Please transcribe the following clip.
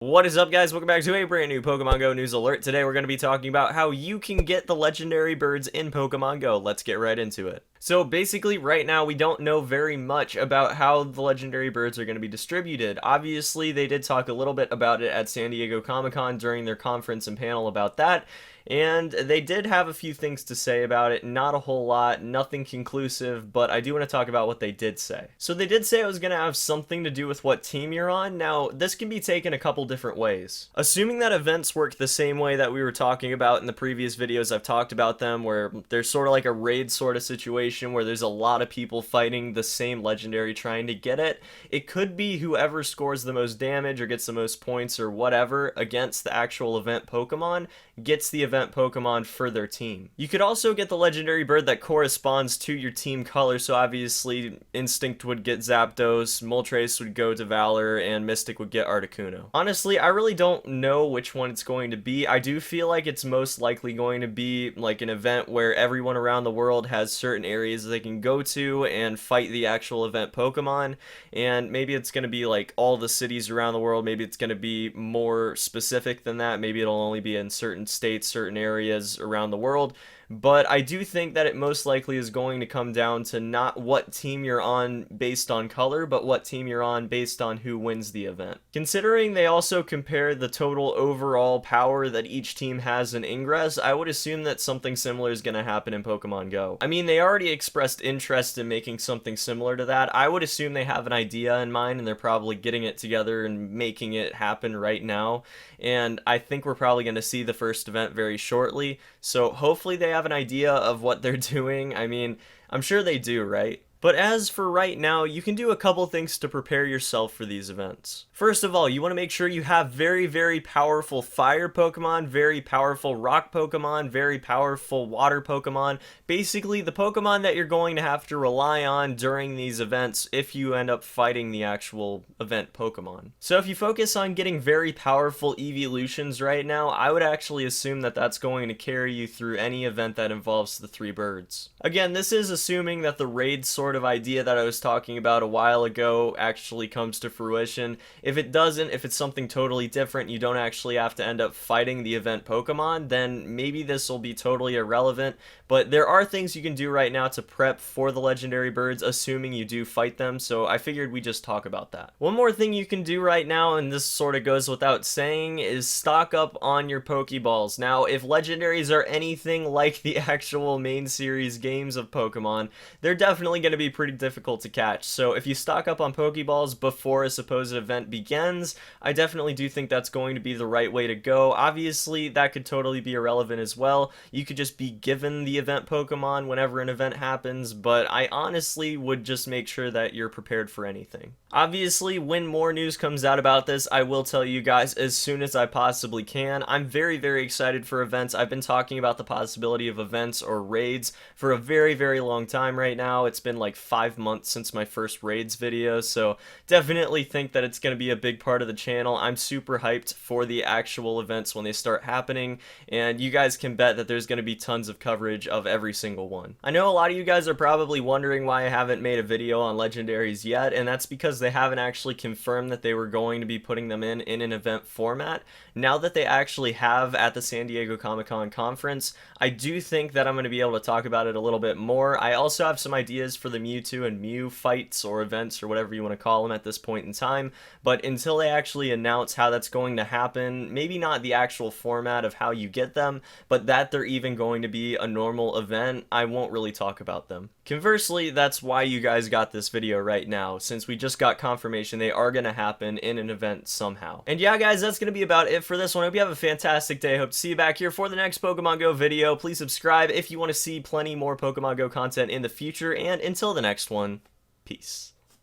What is up, guys? Welcome back to a brand new Pokemon Go news alert. Today we're going to be talking about how you can get the legendary birds in Pokemon Go. Let's get right into it. So basically right now we don't know very much about how the legendary birds are going to be distributed. Obviously they did talk a little bit about it at San Diego Comic-Con during their conference and panel about that. And they did have a few things to say about it, not a whole lot, nothing conclusive, but I do want to talk about what they did say. So they did say it was going to have something to do with what team you're on. Now, this can be taken a couple different ways. Assuming that events work the same way that we were talking about in the previous videos, I've talked about them, where there's sort of like a raid sort of situation where there's a lot of people fighting the same legendary trying to get it. It could be whoever scores the most damage or gets the most points or whatever against the actual event Pokemon gets the event Pokemon for their team. You could also get the legendary bird that corresponds to your team color, so obviously Instinct would get Zapdos, Moltres would go to Valor, and Mystic would get Articuno. Honestly, I really don't know which one it's going to be. I do feel like it's most likely going to be like an event where everyone around the world has certain areas they can go to and fight the actual event Pokemon, and maybe it's going to be like all the cities around the world. Maybe it's going to be more specific than that. Maybe it'll only be in certain states, certain areas around the world. But I do think that it most likely is going to come down to not what team you're on based on color, but what team you're on based on who wins the event. Considering they also compare the total overall power that each team has in Ingress, I would assume that something similar is going to happen in Pokemon Go. I mean, they already expressed interest in making something similar to that. I would assume they have an idea in mind and they're probably getting it together and making it happen right now. And I think we're probably going to see the first event very shortly. So hopefully they have an idea of what they're doing. I mean, I'm sure they do, right? But as for right now, you can do a couple things to prepare yourself for these events. First of all, you want to make sure you have very powerful fire Pokemon, very powerful rock Pokemon, very powerful water Pokemon. Basically, the Pokemon that you're going to have to rely on during these events if you end up fighting the actual event Pokemon. So if you focus on getting very powerful evolutions right now, I would actually assume that that's going to carry you through any event that involves the three birds. Again, this is assuming that the raid sort of idea that I was talking about a while ago actually comes to fruition. If it doesn't, if it's something totally different, you don't actually have to end up fighting the event Pokemon, then maybe this will be totally irrelevant. But there are things you can do right now to prep for the legendary birds, assuming you do fight them, so I figured we just talk about that. One more thing you can do right now, and this sort of goes without saying, is stock up on your Pokeballs. Now, if legendaries are anything like the actual main series games of Pokemon, they're definitely going to be pretty difficult to catch. So if you stock up on Pokeballs before a supposed event begins, I definitely do think that's going to be the right way to go. Obviously, that could totally be irrelevant as well. You could just be given the event Pokemon whenever an event happens, but I honestly would just make sure that you're prepared for anything. Obviously, when more news comes out about this, I will tell you guys as soon as I possibly can. I'm very excited for events. I've been talking about the possibility of events or raids for a very long time right now. It's been like 5 months since my first raids video, so definitely think that it's going to be a big part of the channel. I'm super hyped for the actual events when they start happening, and you guys can bet that there's going to be tons of coverage of every single one. I know a lot of you guys are probably wondering why I haven't made a video on legendaries yet, and that's because they haven't actually confirmed that they were going to be putting them in an event format. Now that they actually have at the San Diego Comic-Con conference, I do think that I'm going to be able to talk about it a little bit more. I also have some ideas for the Mewtwo and Mew fights or events or whatever you want to call them at this point in time, but until they actually announce how that's going to happen, maybe not the actual format of how you get them, but that they're even going to be a normal event, I won't really talk about them. Conversely, that's why you guys got this video right now, since we just got confirmation they are going to happen in an event somehow. And yeah guys, that's going to be about it for this one. I hope you have a fantastic day. Hope to see you back here for the next Pokemon Go video. Please subscribe if you want to see plenty more Pokemon Go content in the future, and until the next one, peace.